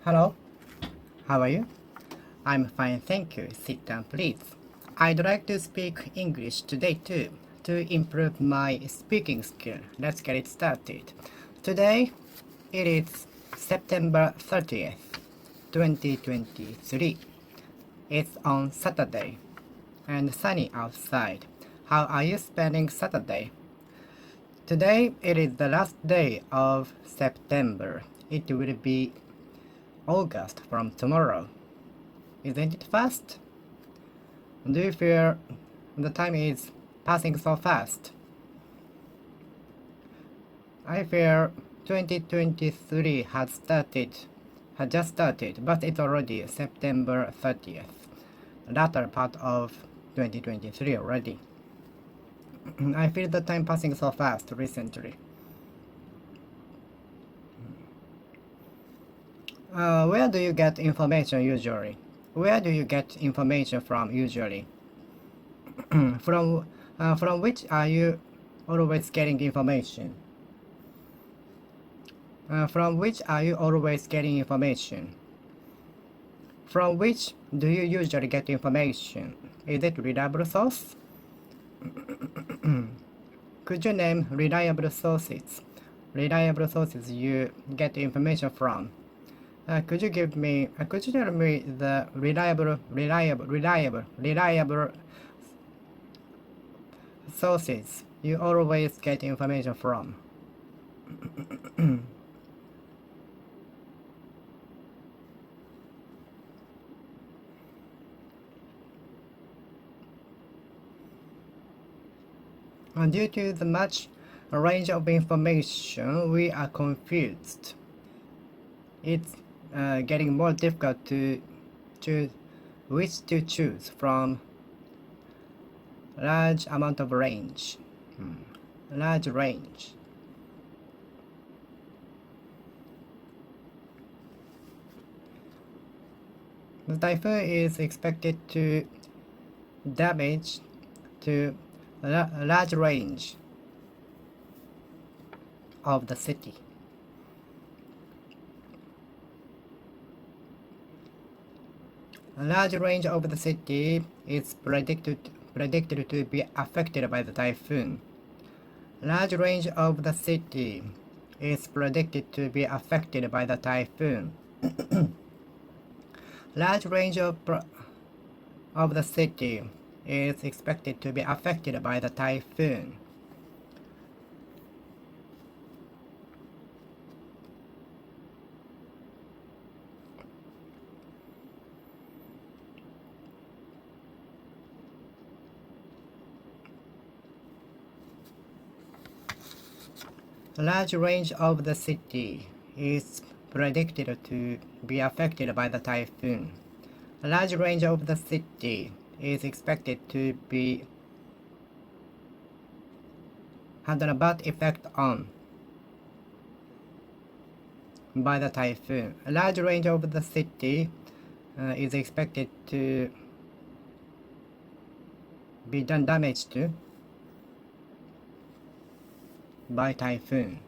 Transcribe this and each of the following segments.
Hello, how are you? I'm fine, thank you. Sit down, please. I'd like to speak English today too, to improve my speaking skill. Let's get it started. Today, it is September 30th, 2023. It's on Saturday and sunny outside. How are you spending Saturday? Today, it is the last day of September. It will be August from tomorrow. Isn't it fast? Do you feel the time is passing so fast? I feel 2023 had just started, but it's already September 30th, latter part of 2023 already. I feel the time passing so fast recently. Where do you get information usually? Where do you get information from usually? From which are you always getting information? From which are you always getting information? From which do you usually get information? Is it reliable source? Could you name reliable sources? Reliable sources you get information from. Could you tell me the reliable sources you always get information from? Due to the much range of information, we are confused. It's getting more difficult to choose which to choose from large amount of range. Large range. The typhoon is expected to damage to a large range of the city. A large range of the city is predicted to be affected by the typhoon. Large range of the city is predicted to be affected by the typhoon. Large range of the city is expected to be affected by the typhoon. A large range of the city is predicted to be affected by the typhoon. A large range of the city is expected to be had a bad effect on by the typhoon. A large range of the city is expected to be done damage to by typhoon.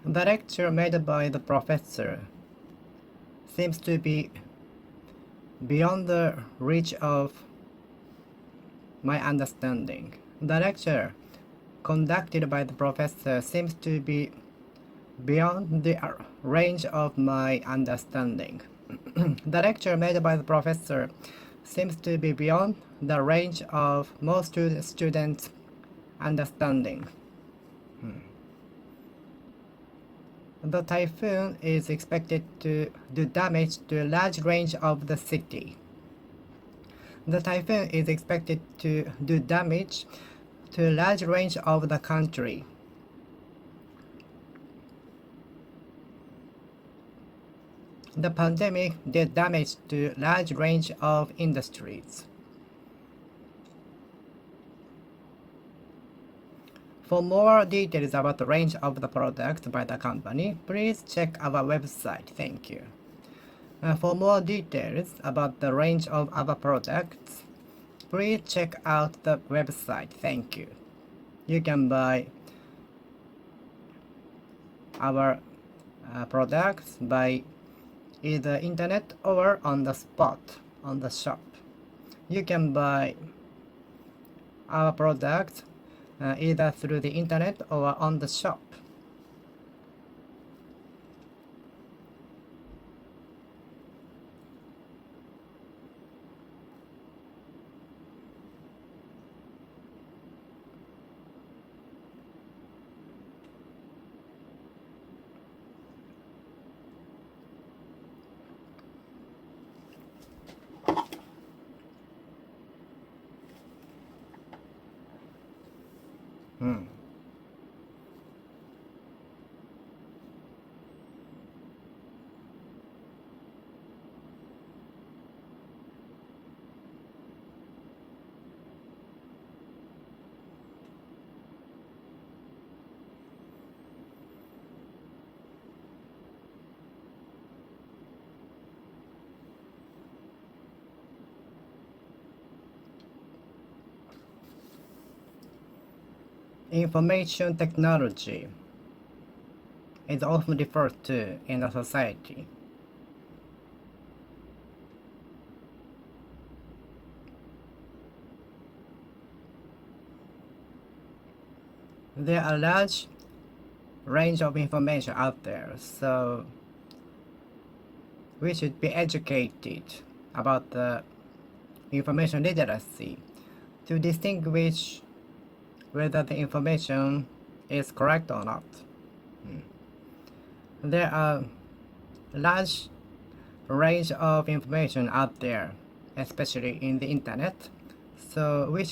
The lecture made by the professor seems to be beyond the reach of my understanding. The lecture conducted by the professor seems to be beyond the range of my understanding. The lecture made by the professor seems to be beyond the range of most students' understanding. The typhoon is expected to do damage to a large range of the city. The typhoon is expected to do damage to a large range of the country. The pandemic did damage to a large range of industries. For more details about the range of the products by the company, please check our website. Thank you. For more details about the range of our products, please check out the website. Thank you. You can buy our products by either internet or on the spot on the shop. You can buy our products either through the internet or on the shop. Information technology is often referred to in a society. There are a large range of information out there, so we should be educated about the information literacy to distinguish whether the information is correct or not. There are large range of information out there, especially in the internet, so we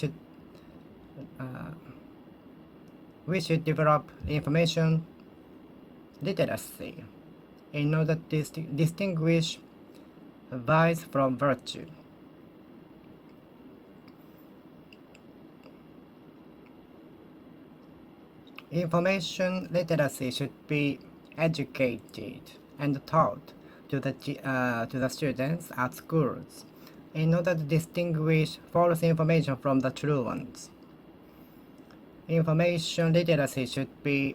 should develop information literacy in order to distinguish vice from virtue. Information literacy should be educated and taught to the students at schools in order to distinguish false information from the true ones. Information literacy should be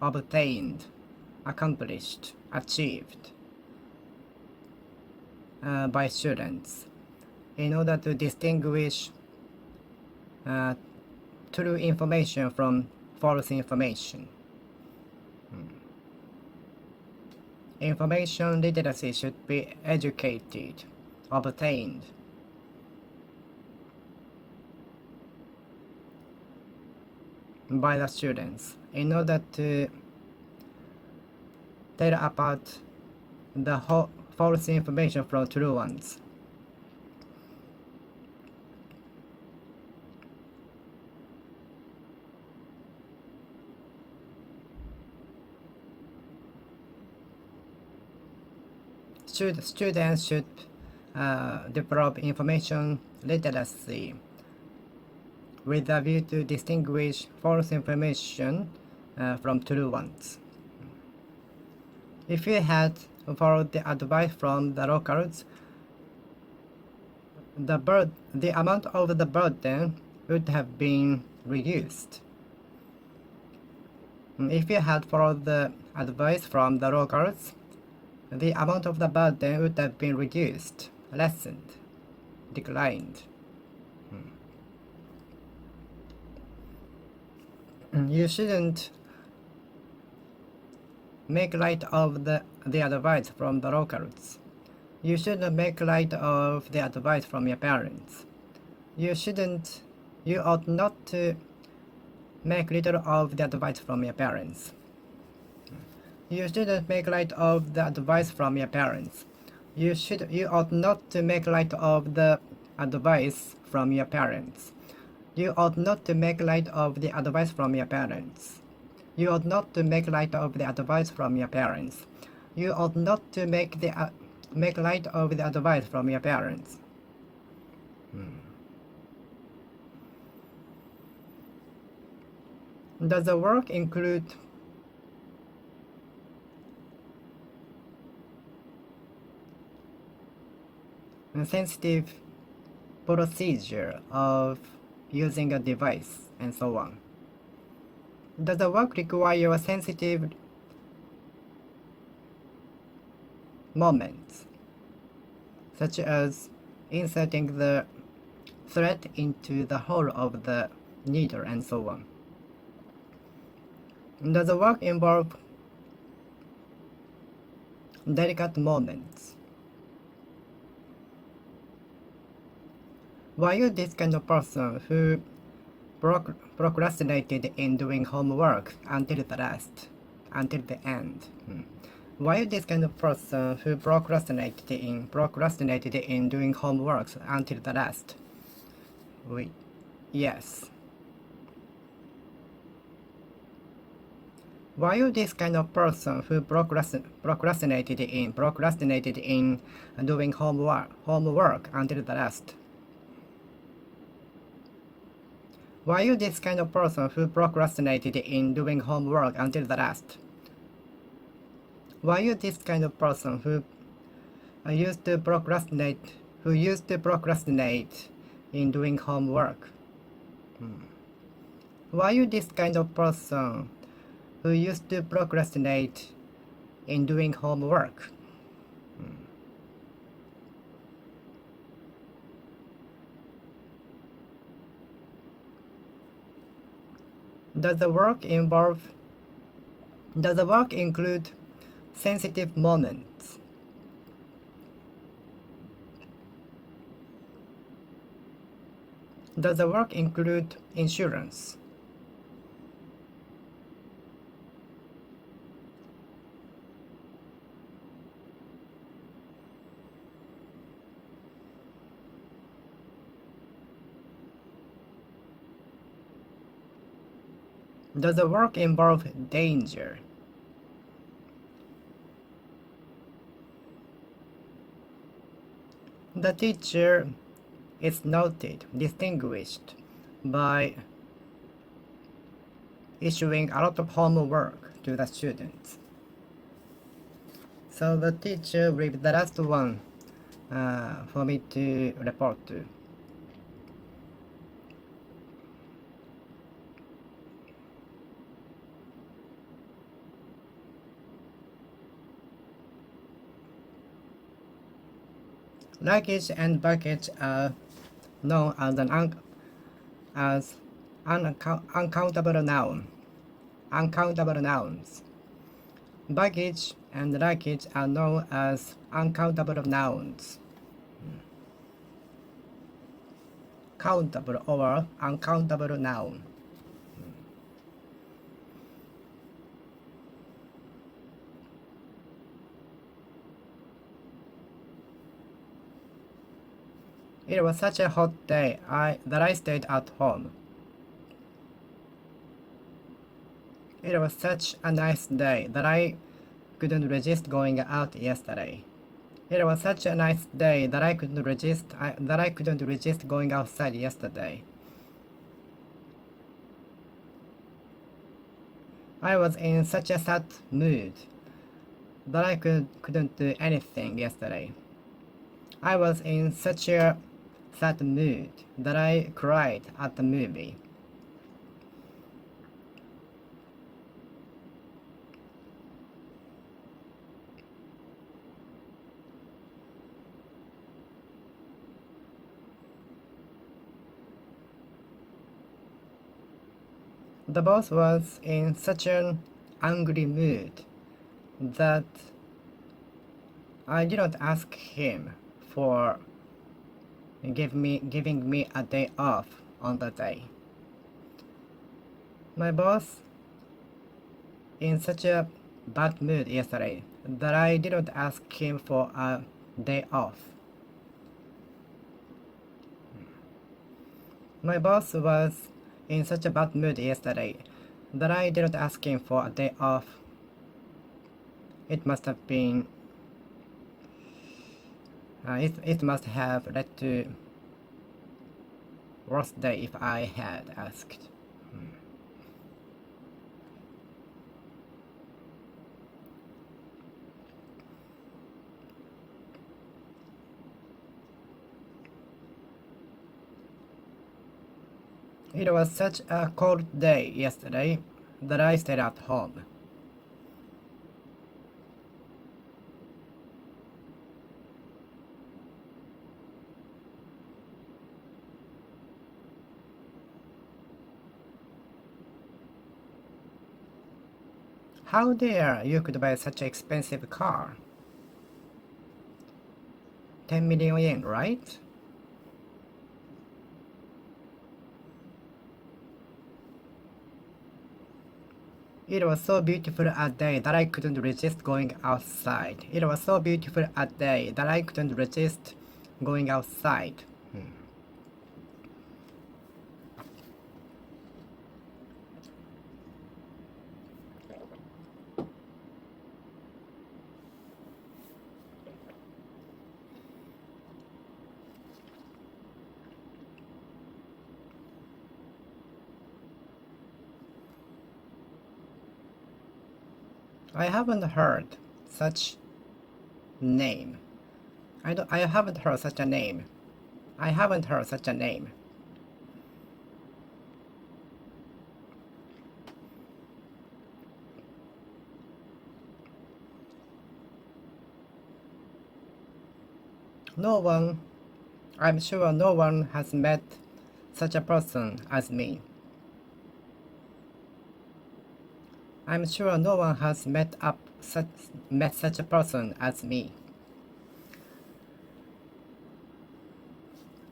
obtained, accomplished, achieved by students in order to distinguish true information from false information. Information literacy should be educated, obtained. By the students in order to tell apart the false information from true ones. Students should develop information literacy with a view to distinguish false information from true ones. If you had followed the advice from the locals, the amount of the burden would have been reduced. If you had followed the advice from the locals, the amount of the burden would have been reduced, lessened, declined. You shouldn't make light of the advice from the locals. You shouldn't make light of the advice from your parents. You ought not to make little of the advice from your parents. You shouldn't make light of the advice from your parents. You ought not to make light of the advice from your parents. You ought not to make light of the advice from your parents. You ought not to make light of the advice from your parents. You ought not to make light of the advice from your parents. Does the work include a sensitive procedure of using a device and so on? Does the work require a sensitive moments, such as inserting the thread into the hole of the needle and so on? Does the work involve delicate moments? Were you this kind of person who procrastinated in doing homework until the end? Were you this kind of person who procrastinated in doing homework until the last? Yes. Were you this kind of person who procrastinated in doing homework until the last? Were you this kind of person who procrastinated in doing homework until the last? Were you this kind of person who used to procrastinate in doing homework? Were you this kind of person who used to procrastinate in doing homework? Does the work include sensitive moments? Does the work include insurance? Does the work involve danger? The teacher is noted, distinguished by issuing a lot of homework to the students. So the teacher will be the last one for me to report to. Luggage and baggage are known as uncountable nouns. Baggage and luggage are known as uncountable nouns. Countable or uncountable noun. It was such a hot day that I stayed at home. It was such a nice day that I couldn't resist going out yesterday. It was such a nice day that I couldn't resist going outside yesterday. I was in such a sad mood that I couldn't do anything yesterday. I was in such a sad mood that I cried at the movie. The boss was in such an angry mood that I didn't ask him for giving me a day off on the day. My boss in such a bad mood yesterday that I didn't ask him for a day off. My boss was in such a bad mood yesterday that I didn't ask him for a day off. It must have been it must have led to worse day if I had asked. It was such a cold day yesterday that I stayed at home. How dare you could buy such an expensive car? 10 million yen, right? It was so beautiful a day that I couldn't resist going outside. It was so beautiful a day that I couldn't resist going outside. I haven't heard such name. I haven't heard such a name. I haven't heard such a name. No one, I'm sure no one has met such a person as me. I'm sure no one has met such a person as me.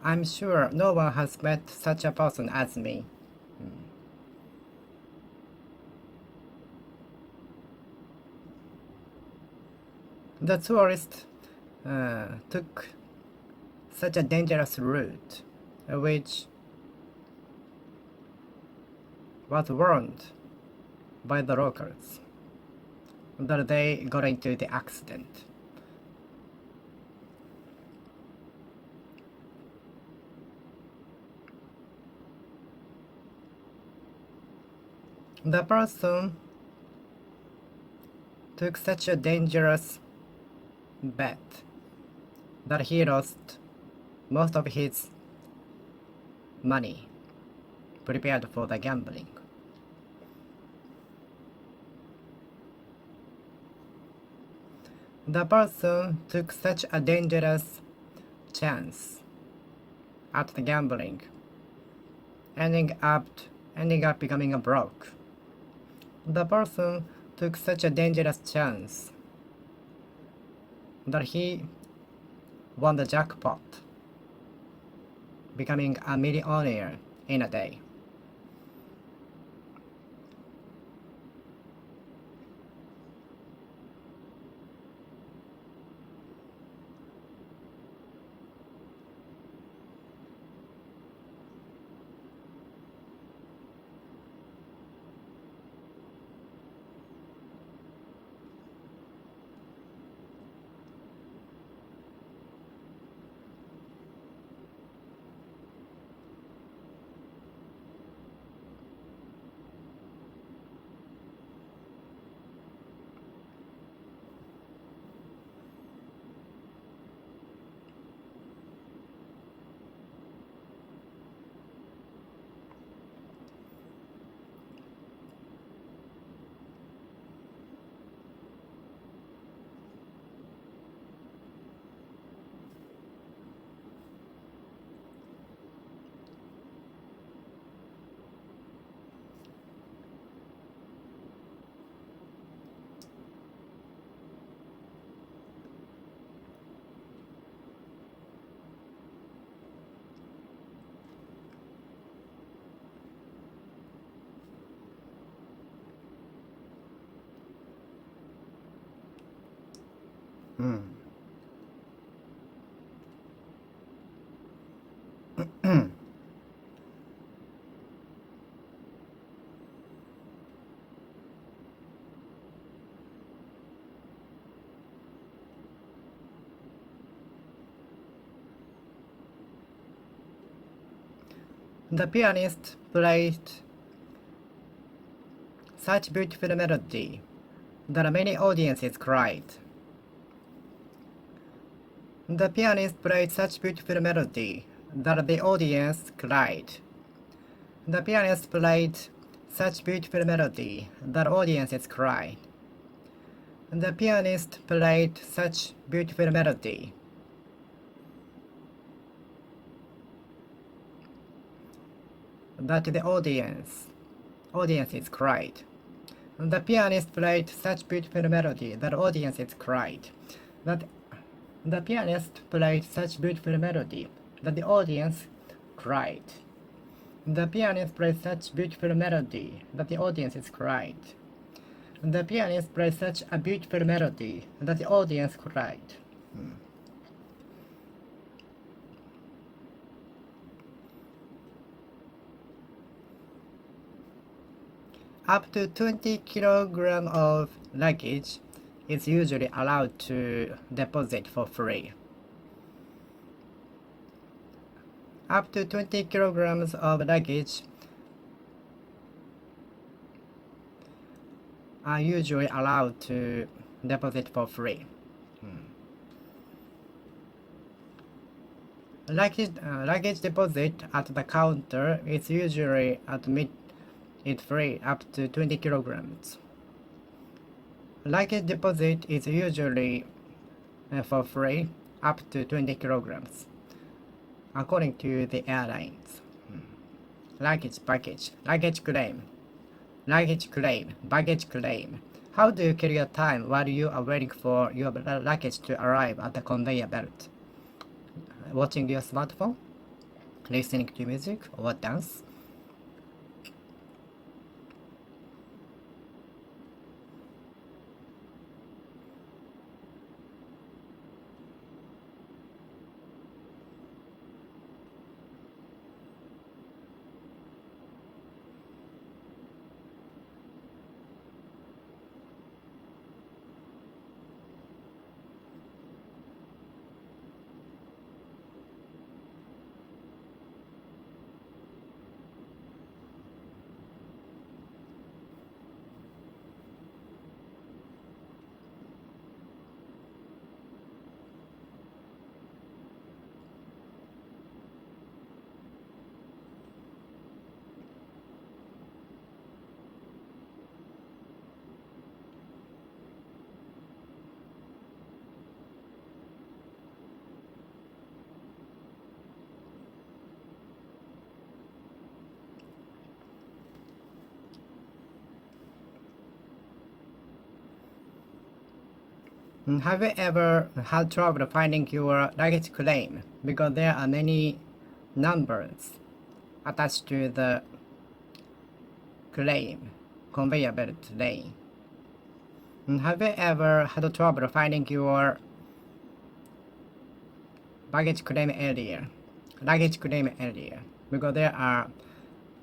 I'm sure no one has met such a person as me. The tourist took such a dangerous route, which was warned by the locals that they got into the accident. The person took such a dangerous bet that he lost most of his money prepared for the gambling. The person took such a dangerous chance at the gambling, ending up becoming a broke. The person took such a dangerous chance that he won the jackpot, becoming a millionaire in a day. The pianist played such beautiful melody that many audiences cried. The pianist played such beautiful melody that the audience cried. The pianist played such beautiful melody that audiences cried. The pianist played such beautiful melody that the audiences cried. The pianist played such beautiful melody that audiences cried. That the pianist played such beautiful melody that the audience cried. The pianist played such beautiful melody that the audiences cried. The pianist played such a beautiful melody that the audience cried. Up to 20 kilograms of luggage is usually allowed to deposit for free. Up to 20 kilograms of luggage are usually allowed to deposit for free. Luggage deposit at the counter is usually admit it free up to 20 kilograms. Luggage deposit is usually for free up to 20 kilograms, according to the airlines. Luggage package, luggage claim, baggage claim. How do you kill your time while you are waiting for your luggage to arrive at the conveyor belt? Watching your smartphone, listening to music, or dance? Have you ever had trouble finding your luggage claim because there are many numbers attached to the claim conveyor belt lane? Have you ever had trouble finding your luggage claim area because there are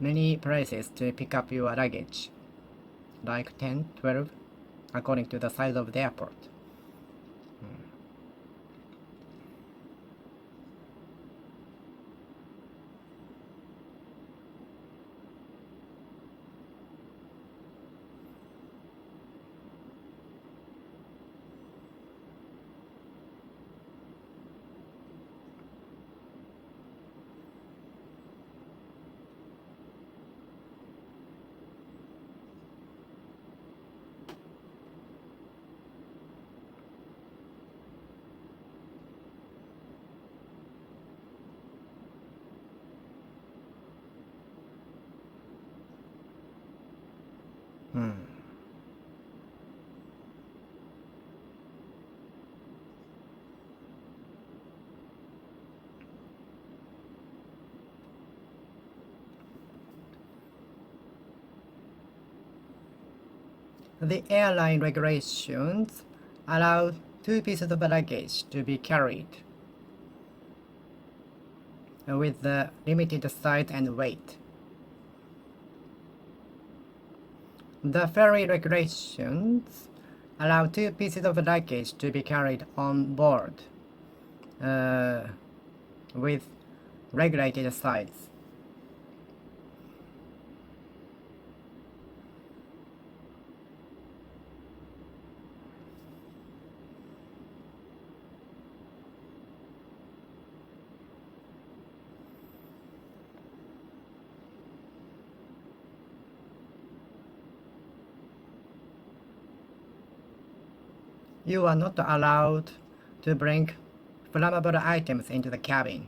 many places to pick up your luggage, like 10, 12, according to the size of the airport? The airline regulations allow 2 pieces of luggage to be carried with the limited size and weight. The ferry regulations allow 2 pieces of luggage to be carried on board with regulated size. You are not allowed to bring flammable items into the cabin.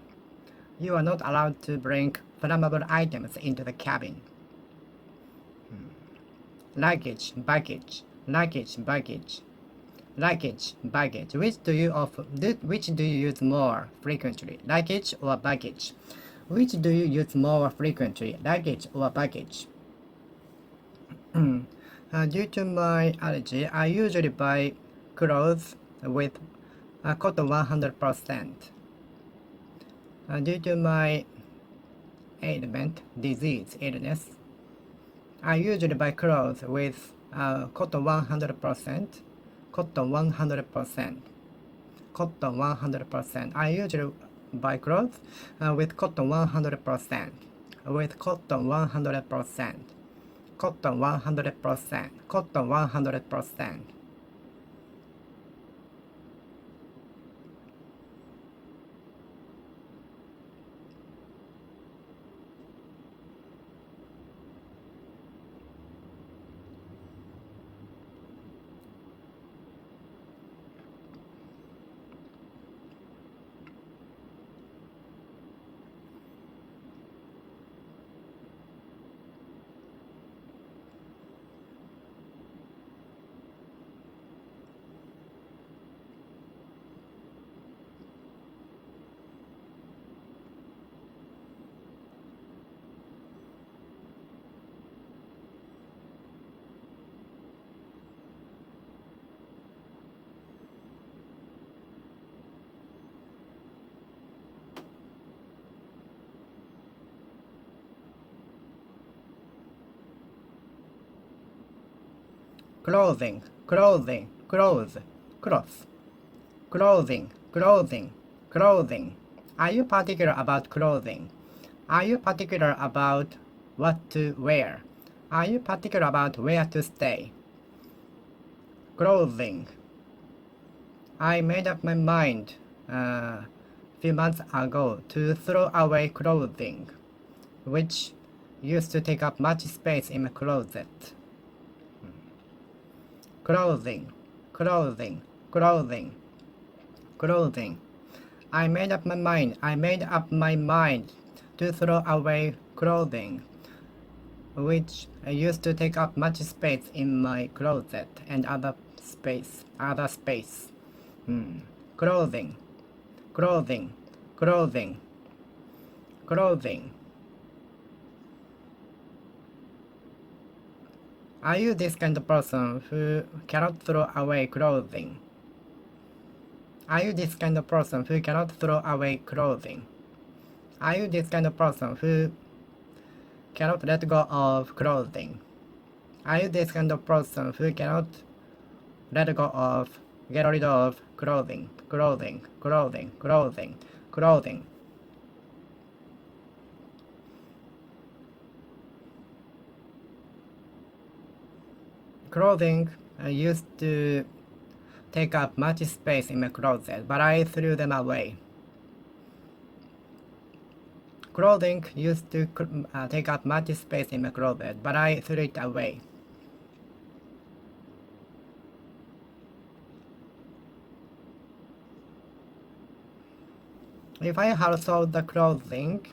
You are not allowed to bring flammable items into the cabin. Luggage, baggage, luggage, baggage, luggage, baggage. Which do you use more frequently, luggage or baggage? Which do you use more frequently, luggage or baggage? Due to my allergy, I usually buy clothes with cotton 100%. Due to my ailment, disease, illness, I usually buy clothes with cotton 100%. Cotton 100%. Cotton 100%. I usually buy clothes with cotton 100%. With cotton 100%. Cotton 100%. Cotton 100%. Clothing, clothing, clothes, cloth, clothing, clothing, clothing. Are you particular about clothing? Are you particular about what to wear? Are you particular about where to stay? Clothing. I made up my mind a few months ago to throw away clothing, which used to take up much space in my closet. Clothing, clothing, clothing, clothing. I made up my mind. I made up my mind to throw away clothing, which used to take up much space in my closet and other space. Clothing, clothing, clothing, clothing. Are you this kind of person who cannot throw away clothing? Are you this kind of person who cannot throw away clothing? Are you this kind of person who cannot let go of clothing? Are you this kind of person who cannot let go of, get rid of clothing, clothing, clothing, clothing, clothing? Clothing used to take up much space in my closet, but I threw them away. Clothing used to take up much space in my closet, but I threw it away. If I had sold the clothing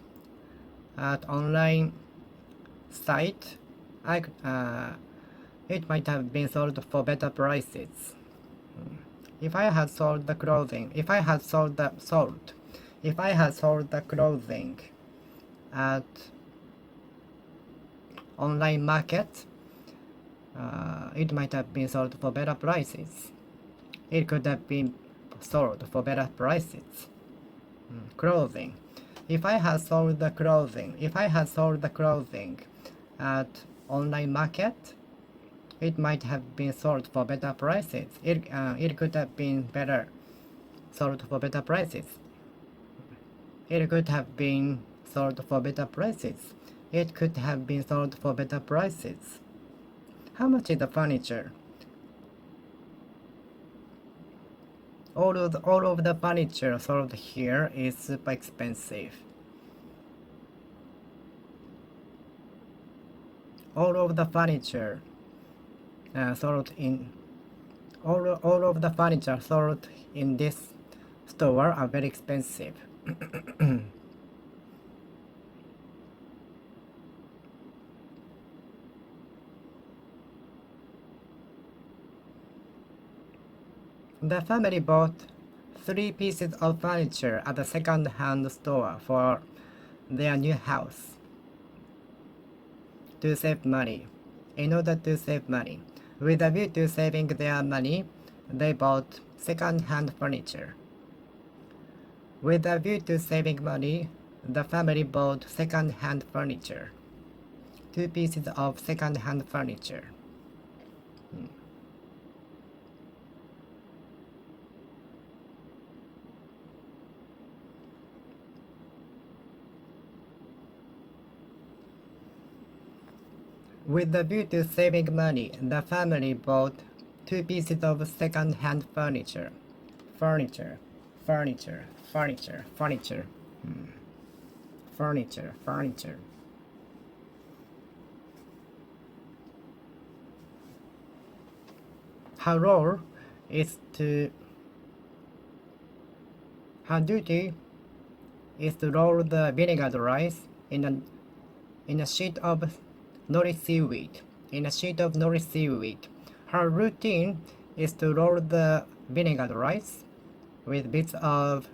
at online site, it might have been sold for better prices. If I had sold the clothing, if I had sold the clothing at online market, it might have been sold for better prices. It could have been sold for better prices. Clothing. If I had sold the clothing at online market, it might have been sold for better prices. It could have been better sold for better prices. It could have been sold for better prices. It could have been sold for better prices. How much is the furniture? All of the furniture sold here is super expensive. All of the furniture sold in All of the furniture sold in this store are very expensive. The family bought 3 pieces of furniture at a second-hand store for their new house to save money. In order to save money, with a view to saving their money, they bought second-hand furniture. With a view to saving money, the family bought second-hand furniture. 2 pieces of second-hand furniture. With the view to saving money, the family bought 2 pieces of second-hand furniture. Furniture. Furniture. Her role is to her duty is to roll the vinegar rice in a sheet of nori seaweed. Her routine is to roll the vinegar rice with bits of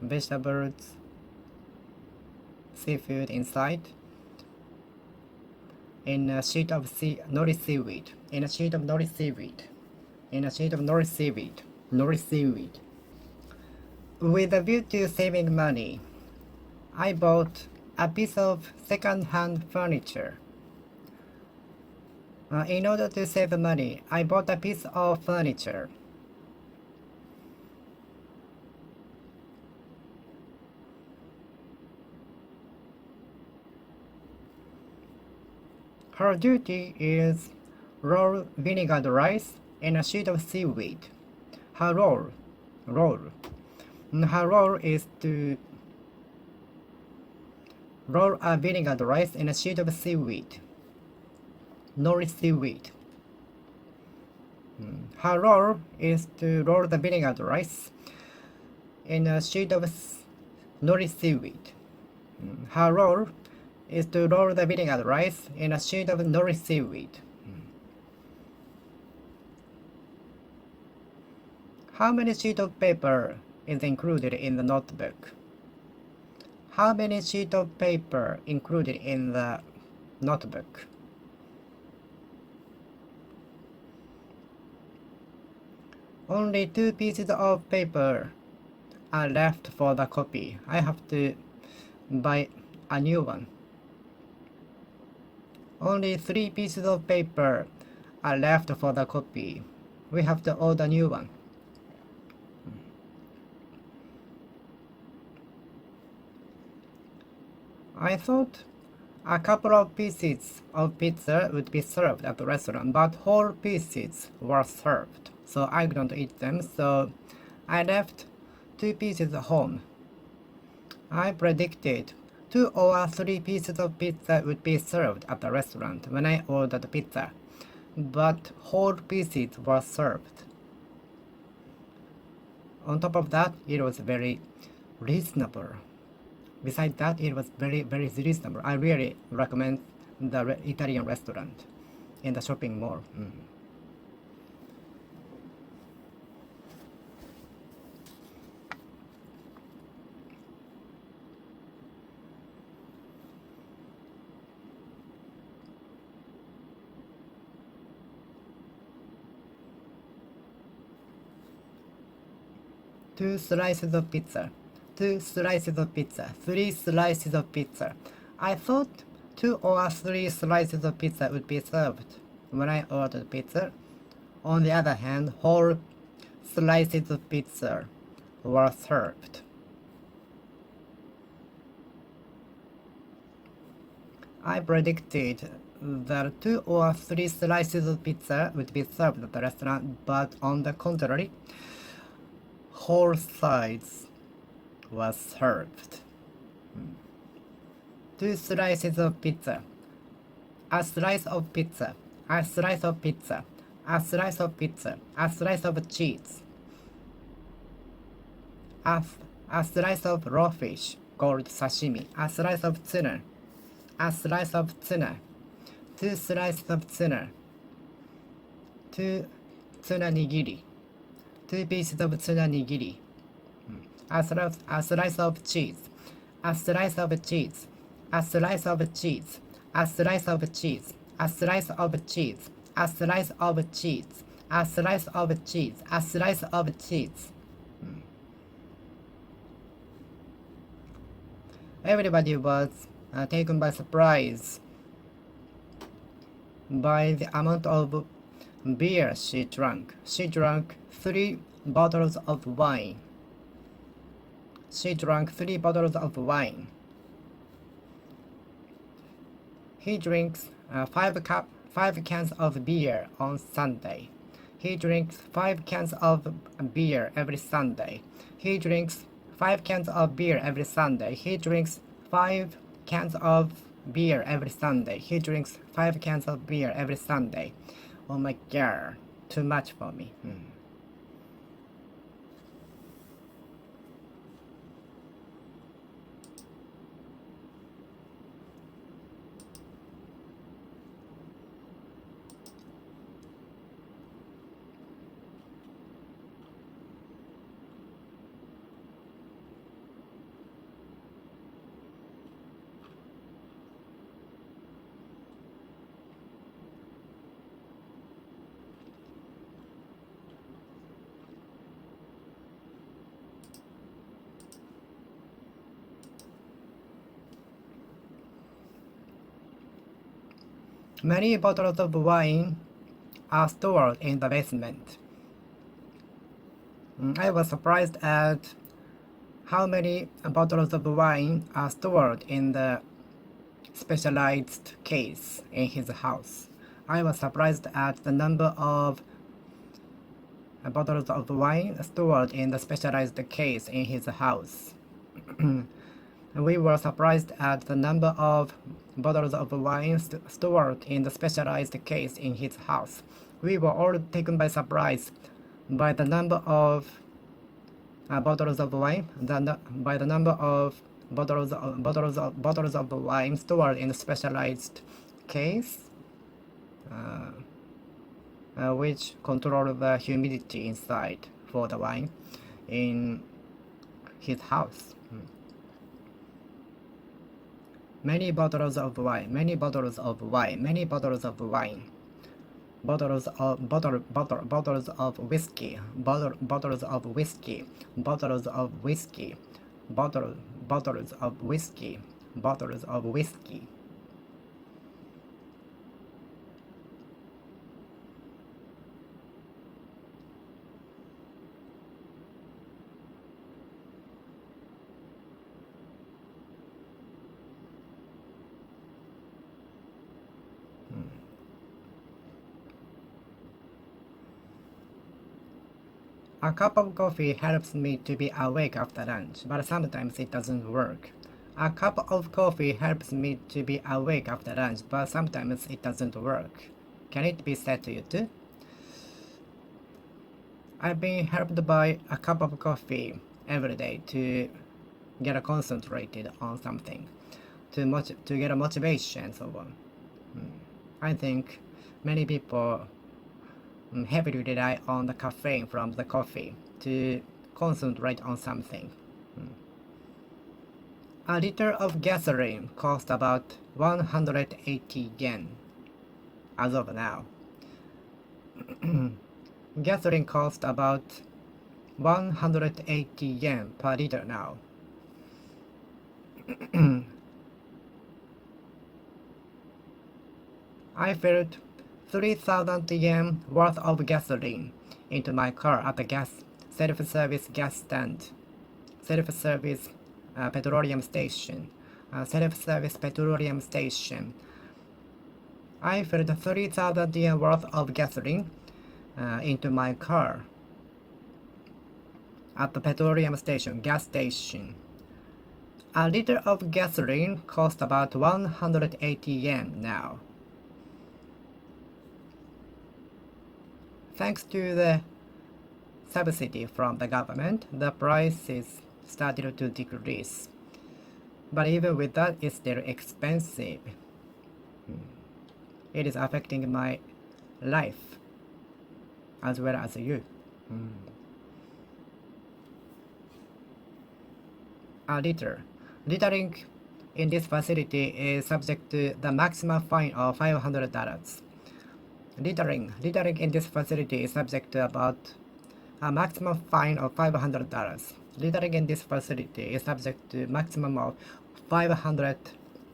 vegetables, seafood inside in a sheet of nori seaweed. With a view to saving money, I bought a piece of second-hand furniture. In order to save money, I bought a piece of furniture. Her duty is roll vinegar rice in a sheet of seaweed. Her role is to roll a vinegar rice in a sheet of seaweed. Nori seaweed. Her role is to roll the vinegar rice in a sheet of nori seaweed. Her role is to roll the vinegar rice in a sheet of nori seaweed. How many sheets of paper is included in the notebook? How many sheets of paper included in the notebook? Only 2 pieces of paper are left for the copy. I have to buy a new one. Only 3 pieces of paper are left for the copy. We have to order a new one. I thought a couple of pieces of pizza would be served at the restaurant, but whole pieces were served, so I couldn't eat them, so I left 2 pieces at home. I predicted 2 or 3 pieces of pizza would be served at the restaurant when I ordered pizza, but whole pieces were served. On top of that, it was very reasonable. Besides that, it was very reasonable. I really recommend the Italian restaurant in the shopping mall. Two slices of pizza. 2 slices of pizza, 3 slices of pizza. I thought 2 or 3 slices of pizza would be served when I ordered pizza. On the other hand, whole slices of pizza were served. I predicted that 2 or 3 slices of pizza would be served at the restaurant, but on the contrary, whole sides was served. 2 slices of pizza. A slice of pizza. A slice of pizza. A slice of cheese. A, a slice of raw fish called sashimi. A slice of tuna. A slice of tuna. 2 slices of tuna. 2 tuna nigiri. 2 pieces of tuna nigiri. A slice of cheese. A slice of cheese. A slice of cheese. A slice of cheese. A slice of cheese. A slice of cheese. A slice of cheese. A slice of cheese. Everybody was taken by surprise by the amount of beer she drank. She drank 3 bottles of wine. She drank 3 bottles of wine. He drinks 5 cans of beer on Sunday. He drinks 5 cans of beer every Sunday. He drinks 5 cans of beer every Sunday. He drinks 5 cans of beer every Sunday. He drinks 5 cans of beer every Sunday. Oh my god, too much for me. Many bottles of wine are stored in the basement. I was surprised at how many bottles of wine are stored in the specialized case in his house. I was surprised at the number of bottles of wine stored in the specialized case in his house. We were surprised at the number of bottles of wine stored in the specialized case in his house. We were all taken by surprise by the number of bottles of wine, by the number of bottles of wine stored in the specialized case, which control the humidity inside for the wine in his house. Many bottles of wine, many bottles of wine, many bottles of wine, bottles of whiskey, bottles of whiskey, bottles of whiskey, bottles of whiskey, bottles of whiskey. A cup of coffee helps me to be awake after lunch, but sometimes it doesn't work. A cup of coffee helps me to be awake after lunch, but sometimes it doesn't work. Can it be said to you too? I've been helped by a cup of coffee every day to get concentrated on something, to get a motivation and so on. I think many people heavily rely on the caffeine from the coffee to concentrate on something. A liter of gasoline costs about 180 yen as of now. Gasoline costs about 180 yen per liter now. I filled 3,000 yen worth of gasoline into my car at the self-service gas stand, self-service petroleum station, self-service petroleum station. I filled 3,000 yen worth of gasoline into my car at the petroleum station, gas station. A liter of gasoline costs about 180 yen now. thanks to the subsidy from the government, the prices started to decrease. But even with that, it's still expensive. It is affecting my life as well as you. A litter. Littering in this facility is subject to the maximum fine of $500. Littering in this facility is subject to about a maximum fine of $500. Littering in this facility is subject to maximum of 500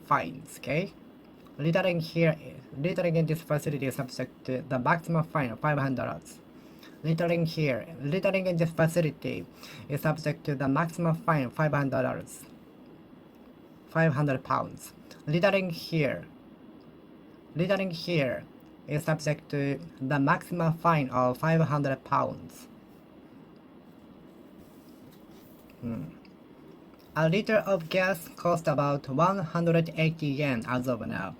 fines, okay? Littering in this facility is subject to the maximum fine of $500. Littering in this facility is subject to the maximum fine of $500. 500 pounds. Littering here is subject to the maximum fine of 500 pounds. A liter of gas costs about 180 yen as of now.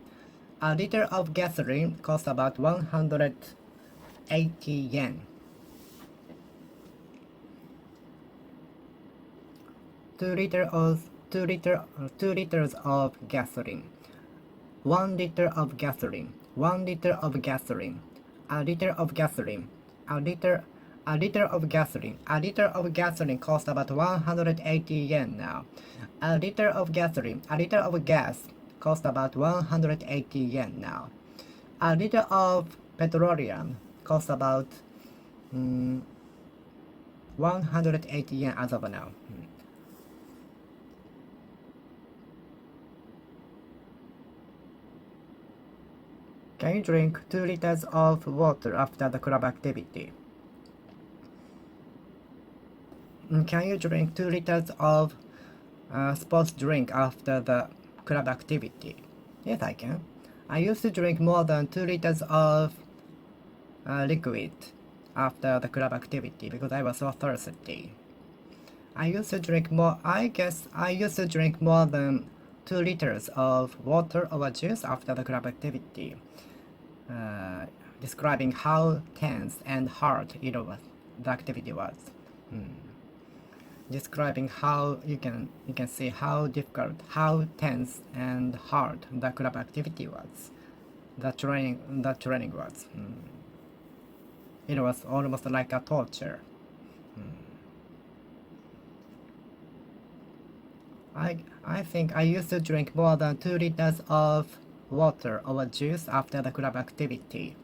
A liter of gasoline costs about 180 yen. 2 liters of gasoline. 1 liter of gasoline. 1 liter of gasoline. A liter of gasoline. A liter of gasoline. A liter of gasoline costs about 180 yen now. A liter of gasoline. A liter of gas costs about 180 yen now. A liter of petroleum costs about 180 yen as of now. Can you drink 2 liters of water after the club activity? Can you drink 2 liters of sports drink after the club activity? Yes, I can. I used to drink more than 2 liters of liquid after the club activity because I was so thirsty. I used to drink more than 2 liters of water or juice after the club activity, describing how tense and hard the activity was. Describing how you can see how difficult, how tense and hard the club activity was. The training was. It was almost like a torture. I think I used to drink more than 2 liters of water or juice after the club activity,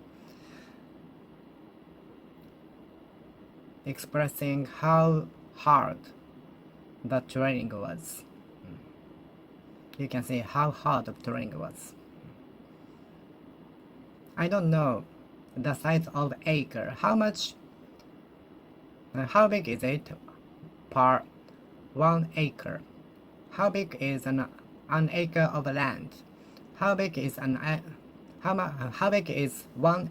expressing how hard the training was. You can see how hard the training was. I don't know the size of acre. How big is it per 1 acre? How big is an acre of land? How big is 1 acre of land? How big is 1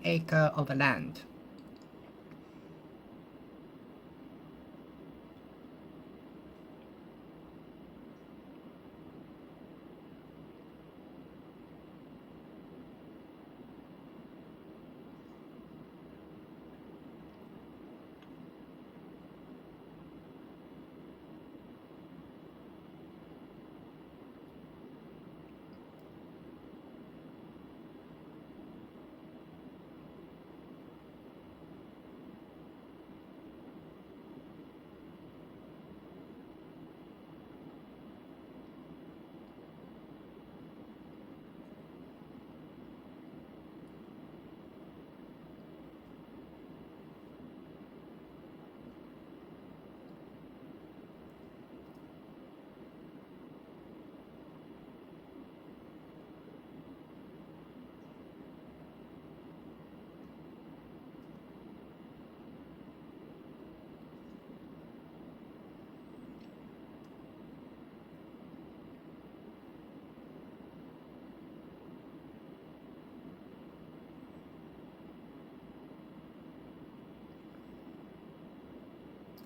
acre of land?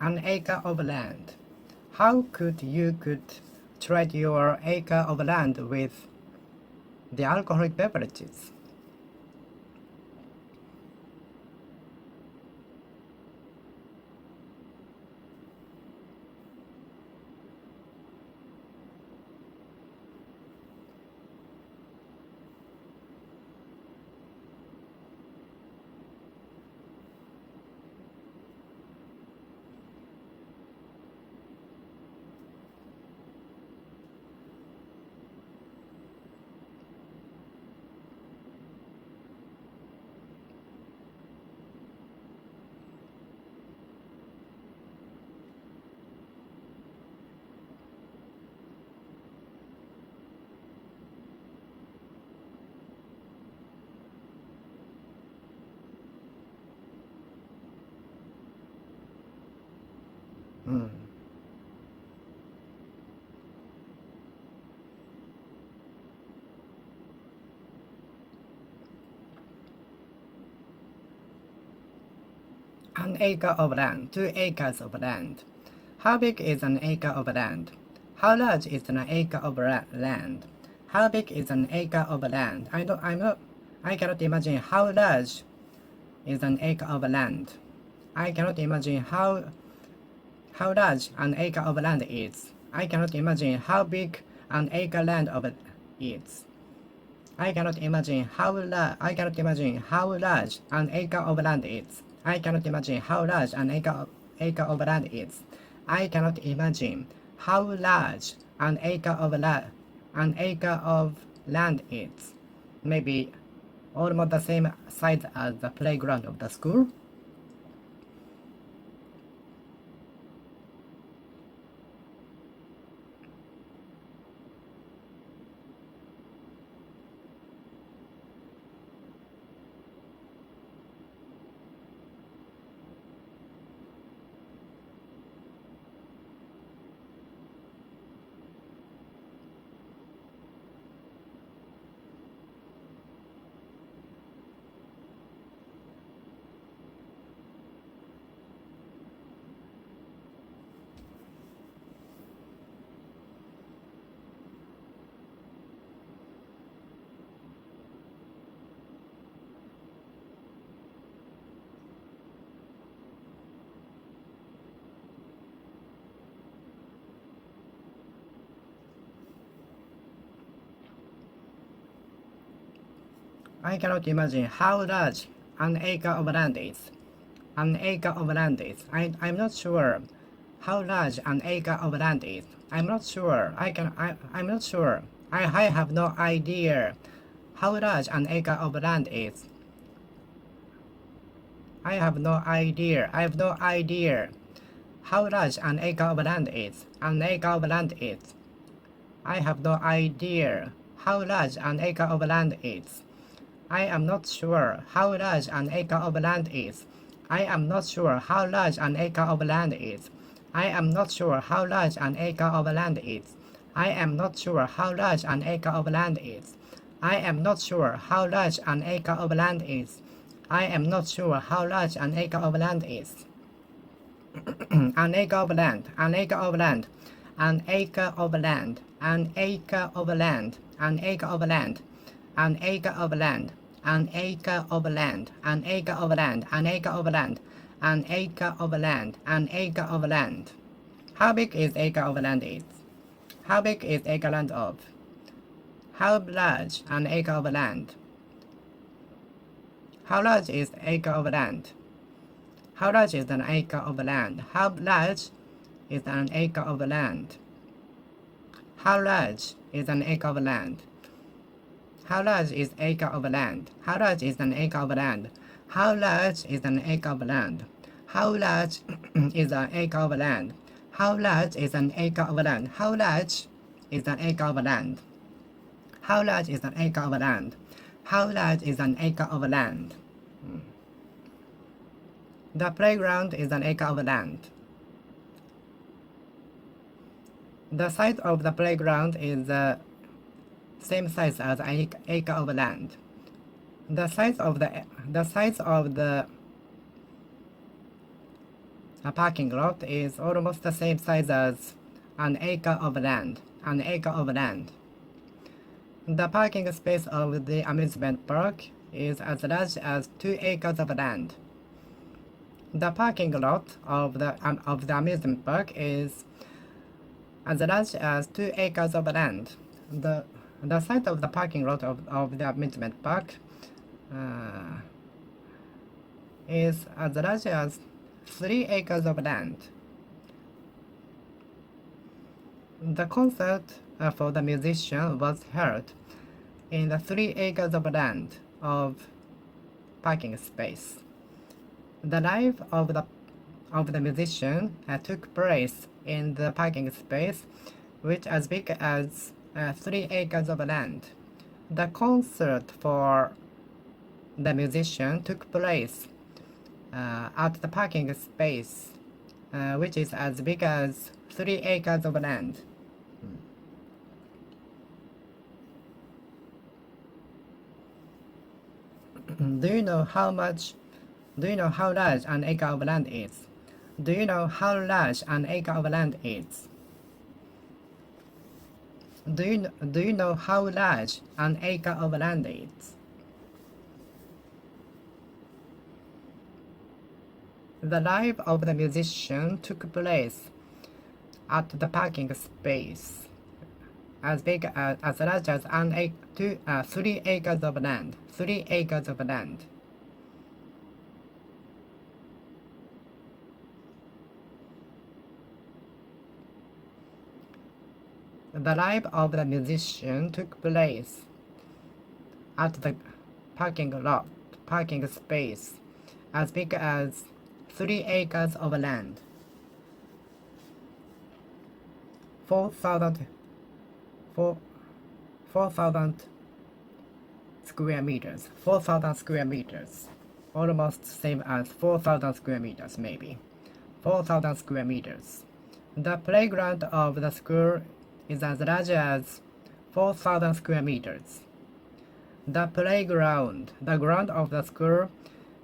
An acre of land. How could you trade your acre of land with the alcoholic beverages? An acre of land, 2 acres of land. How big is an acre of land? How large is an acre of land? How big is an acre of land? I cannot imagine how large is an acre of land. I cannot imagine how large an acre of land is. I cannot imagine how big an acre land of it is. I cannot imagine how large an acre of land is. I cannot imagine how large an acre of land is. I cannot imagine how large an acre of land is. Maybe almost the same size as the playground of the school. I cannot imagine how large an acre of land is. An acre of land is. I'm not sure how large an acre of land is. I'm not sure. I'm not sure. I have no idea how large an acre of land is. I have no idea. I have no idea how large an acre of land is. An acre of land is. I have no idea how large an acre of land is. I am not sure how large an acre of land is. I am not sure how large an acre of land is. I am not sure how large an acre of land is. I am not sure how large an acre of land is. I am not sure how large an acre of land is. I am not sure how large an acre of land is. An acre of land, an acre of land, an acre of land, an acre of land, an acre of land, an acre of land, an acre of land, an acre of land, an acre of land, an acre of land, an acre of land. How big is acre of land is? How big is acre land of? How large an acre of land? How large is acre of land? How large is an acre of land? How large is an acre of land? How large is an acre of land? How large is acre of land? How large is an acre of land? How large is an acre of land? How large is an acre of land? How large is an acre of land? How large is an acre of land? How large is an acre of land? How large is an acre of land? The playground is an acre of land. The size of the playground is the same size as an acre of land. The size of the parking lot is almost the same size as an acre of land. An acre of land. The parking space of the amusement park is as large as 2 acres of land. The parking lot of the amusement park is as large as 2 acres of land. The size of the parking lot of the amusement park is as large as 3 acres of land. The concert for the musician was held in the 3 acres of land of parking space. The live of the musician took place in the parking space, which as big as 3 acres of land. The concert for the musician took place at the parking space which is as big as 3 acres of land. Do you know how large an acre of land is? Do you know how large an acre of land is? Do you know how large an acre of land is? The life of the musician took place at the parking space as large as 3 acres of land. 3 acres of land. The life of the musician took place at the parking space as big as 3 acres of land. 4,000 square meters. 4,000 square meters. Almost same as 4,000 square meters, maybe. 4,000 square meters. The playground of the school is as large as 4,000 square meters. The ground of the school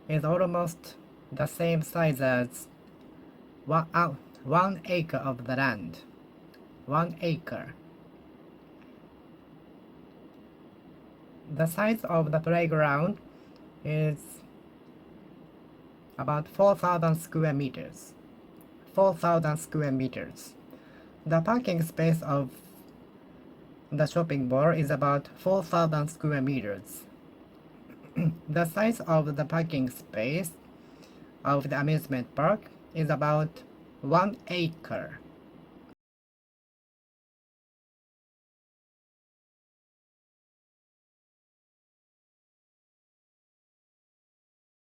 is almost the same size as 1 acre of the land. 1 acre. The size of the playground is about 4,000 square meters. 4,000 square meters. The parking space of the shopping mall is about 4,000 square meters. The size of the parking space of the amusement park is about 1 acre.